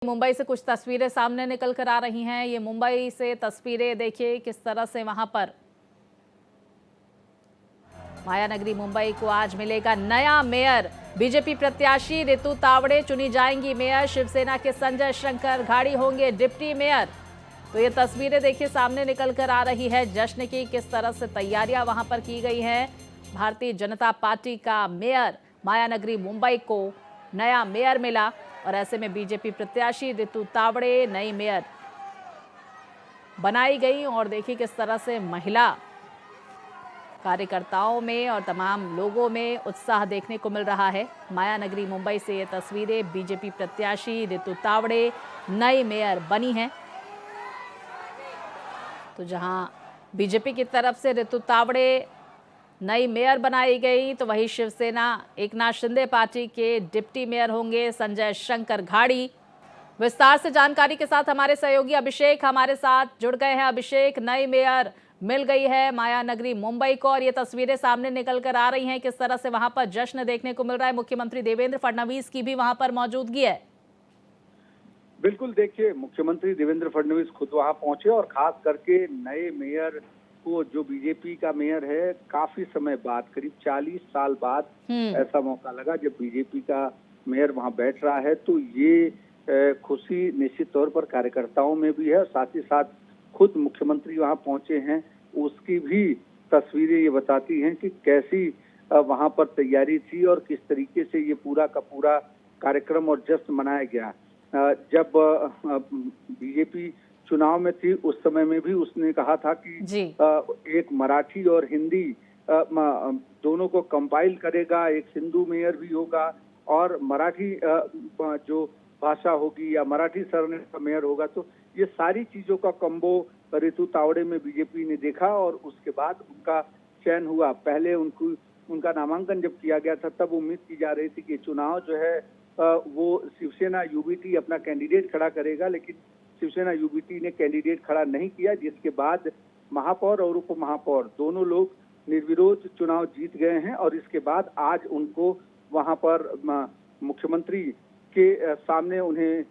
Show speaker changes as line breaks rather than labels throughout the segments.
मुंबई से कुछ तस्वीरें सामने निकल कर आ रही हैं। ये मुंबई से तस्वीरें देखिए किस तरह से वहां पर मायानगरी मुंबई को आज मिलेगा नया मेयर। बीजेपी प्रत्याशी रितु तावड़े चुनी जाएंगी मेयर। शिवसेना के संजय शंकर घाड़ी होंगे डिप्टी मेयर। तो ये तस्वीरें देखिए सामने निकल कर आ रही है जश्न की, किस तरह से तैयारियां वहां पर की गई हैं। भारतीय जनता पार्टी का मेयर मायानगरी मुंबई को नया मेयर मिला और ऐसे में बीजेपी प्रत्याशी रितु तावड़े नई मेयर बनाई गई। और देखिए किस तरह से महिला कार्यकर्ताओं में और तमाम लोगों में उत्साह देखने को मिल रहा है। मायानगरी मुंबई से ये तस्वीरें, बीजेपी प्रत्याशी रितु तावड़े नई मेयर बनी हैं। तो जहां बीजेपी की तरफ से रितु तावड़े नई मेयर बनाई गई, तो वही शिवसेना एकनाथ शिंदे पार्टी के डिप्टी मेयर होंगे संजय शंकर घाड़ी। विस्तार से जानकारी के साथ हमारे सहयोगी अभिषेक हमारे साथ जुड़ गए हैं। अभिषेक, नई मेयर मिल गई है मायानगरी मुंबई को और ये तस्वीरें सामने निकल कर आ रही हैं, किस तरह से वहां पर जश्न देखने को मिल रहा है। मुख्यमंत्री देवेंद्र फडणवीस की भी वहां पर मौजूदगी है।
बिल्कुल, देखिए मुख्यमंत्री देवेंद्र फडणवीस खुद वहां पहुंचे और खास करके नए मेयर को, जो बीजेपी का मेयर है, काफी समय बाद, करीब 40 साल बाद ऐसा मौका लगा जब बीजेपी का मेयर वहां बैठ रहा है। तो ये खुशी निश्चित तौर पर कार्यकर्ताओं में भी है और साथ ही साथ खुद मुख्यमंत्री वहां पहुंचे हैं, उसकी भी तस्वीरें ये बताती हैं कि कैसी वहां पर तैयारी थी और किस तरीके से ये पूरा का पूरा कार्यक्रम और जश्न मनाया गया। जब बीजेपी चुनाव में थी उस समय में भी उसने कहा था कि एक मराठी और हिंदी दोनों को कंपाइल करेगा, एक हिंदू मेयर भी होगा और मराठी जो भाषा होगी या मराठी सरनेम का मेयर होगा। तो ये सारी चीजों का कॉम्बो रितु तावड़े में बीजेपी ने देखा और उसके बाद उनका चयन हुआ। पहले उनका नामांकन जब किया गया था तब उम्मीद की जा रही थी कि चुनाव जो है वो शिवसेना यूबीटी अपना कैंडिडेट खड़ा करेगा, लेकिन शिवसेना यूबीटी ने कैंडिडेट खड़ा नहीं किया, जिसके बाद महापौर और उप महापौर दोनों लोग निर्विरोध चुनाव जीत गए हैं। और इसके बाद आज उनको वहां पर मुख्यमंत्री के सामने उन्हें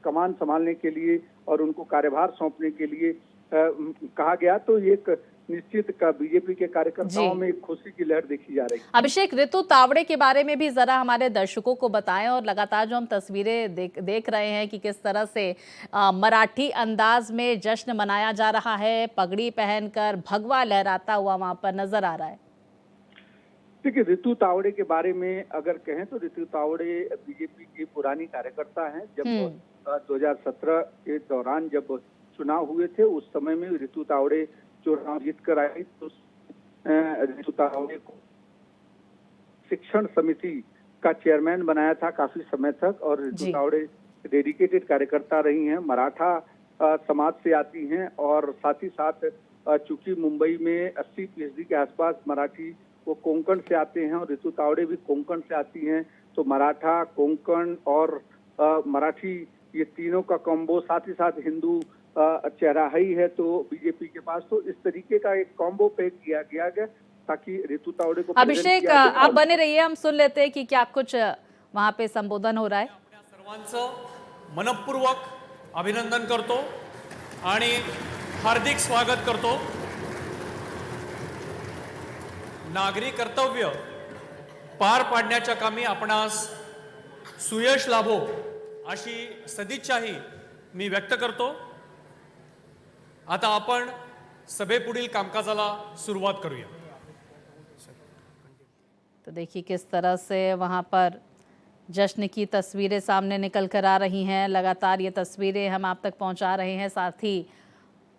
कमान संभालने के लिए और उनको कार्यभार सौंपने के लिए कहा गया। तो एक निश्चित का बीजेपी के कार्यकर्ताओं में खुशी की लहर देखी जा रही है।
अभिषेक, रितु तावड़े के बारे में भी जरा हमारे दर्शकों को बताएं और लगातार जो हम तस्वीरें देख रहे हैं कि किस तरह से मराठी अंदाज में जश्न मनाया जा रहा है, पगड़ी पहनकर भगवा लहराता हुआ वहां पर नजर आ रहा है।
देखिए, रितु तावड़े के बारे में अगर कहें तो रितु तावड़े बीजेपी की पुरानी कार्यकर्ता हैं। जब 2017 के दौरान जब चुनाव हुए थे उस समय में रितु तावड़े चुनाव जीत कर आई, तो रितु तावड़े को शिक्षण समिति का चेयरमैन बनाया था काफी समय तक। और रितु तावड़े डेडिकेटेड कार्यकर्ता रही हैं, मराठा समाज से आती हैं और साथ ही साथ चूंकि मुंबई में 80% के आसपास मराठी वो कोंकण से आते हैं और रितु तावड़े भी कोंकण से आती हैं। तो मराठा, कोंकण और मराठी, ये तीनों का कॉम्बो, साथ ही साथ हिंदू चेहरा ही है तो बीजेपी के पास। तो इस तरीके का एक कॉम्बो पैक किया गया ताकि रितु तावड़े को।
अभिषेक, आप बने रहिए, हम सुन लेते हैं कि क्या कुछ वहां पे संबोधन हो रहा है।
सर्वांचं मनपूर्वक अभिनंदन करतो आणि हार्दिक स्वागत करतो। नागरी कर्तव्य पार पाडण्याच्या कामी आपणास सुयश लाभो अशी सदिच्छाही मी व्यक्त करतो। आता आपण सभेपुढील कामकाजाला सुरुवात करूया।
तो देखिए किस तरह से वहां पर जश्न की तस्वीरें सामने निकल कर आ रही हैं। लगातार ये तस्वीरें हम आप तक पहुंचा रहे हैं। साथ ही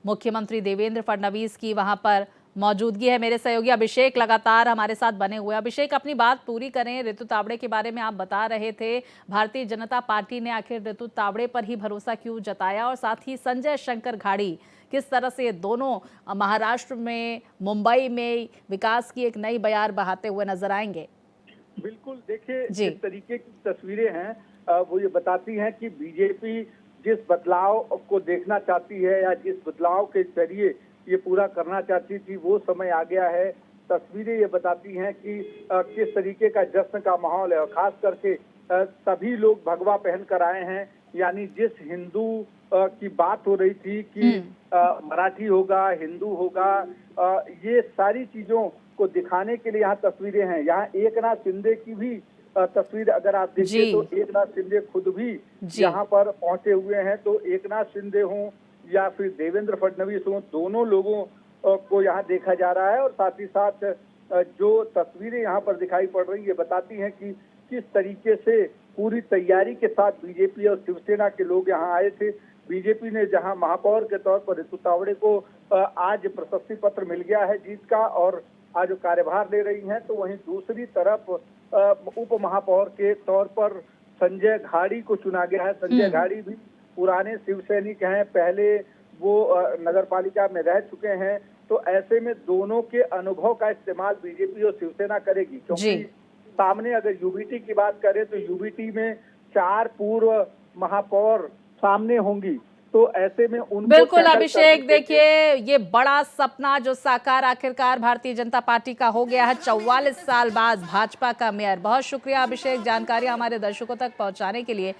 मुख्यमंत्री देवेंद्र फडणवीस की वहां पर मौजूदगी है। मेरे सहयोगी अभिषेक लगातार हमारे साथ बने हुए। अभिषेक, अपनी बात पूरी करें। रितु तावड़े के बारे में आप बता रहे थे, भारतीय जनता पार्टी ने आखिर रितु तावड़े पर ही भरोसा क्यों जताया, और साथ ही संजय शंकर घाड़ी किस तरह से ये दोनों महाराष्ट्र में, मुंबई में विकास की एक नई बयार बहाते हुए नजर आएंगे।
बिल्कुल, देखिए जिस तरीके की तस्वीरें हैं वो ये बताती हैं कि बीजेपी जिस बदलाव को देखना चाहती है या जिस बदलाव के जरिए ये पूरा करना चाहती थी वो समय आ गया है। तस्वीरें ये बताती हैं कि किस तरीके का जश्न का माहौल है और खास करके सभी लोग भगवा पहन कर आए हैं। यानी जिस हिंदू की बात हो रही थी कि मराठी होगा, हिंदू होगा, ये सारी चीजों को दिखाने के लिए यहाँ तस्वीरें हैं। यहाँ एकनाथ शिंदे की भी तस्वीर अगर आप देखिए
जी।
तो एकनाथ शिंदे खुद भी
जी।
यहाँ पर पहुंचे हुए हैं। तो एकनाथ शिंदे हों या फिर देवेंद्र फडणवीस हों, दोनों लोगों को यहाँ देखा जा रहा है। और साथ ही साथ जो तस्वीरें यहाँ पर दिखाई पड़ रही है बताती हैं कि किस तरीके से पूरी तैयारी के साथ बीजेपी और शिवसेना के लोग यहाँ आए थे। बीजेपी ने जहां महापौर के तौर पर ऋतु तावड़े को आज प्रशस्ति पत्र मिल गया है जीत का और आज वो कार्यभार ले रही हैं, तो वहीं दूसरी तरफ उप महापौर के तौर पर संजय घाड़ी को चुना गया है। संजय घाड़ी भी पुराने शिव सैनिक हैं, पहले वो नगर पालिका में रह चुके हैं। तो ऐसे में दोनों के अनुभव का इस्तेमाल बीजेपी और शिवसेना करेगी, क्योंकि सामने अगर यूबीटी की बात करें तो यूबीटी में 4 पूर्व महापौर सामने होंगी। तो ऐसे में उनको
बिल्कुल
टैकल
अभिषेक,
करने के
देखिए ये बड़ा सपना जो साकार आखिरकार भारतीय जनता पार्टी का हो गया है 44 साल बाद भाजपा का मेयर। बहुत शुक्रिया अभिषेक जानकारी हमारे दर्शकों तक पहुंचाने के लिए।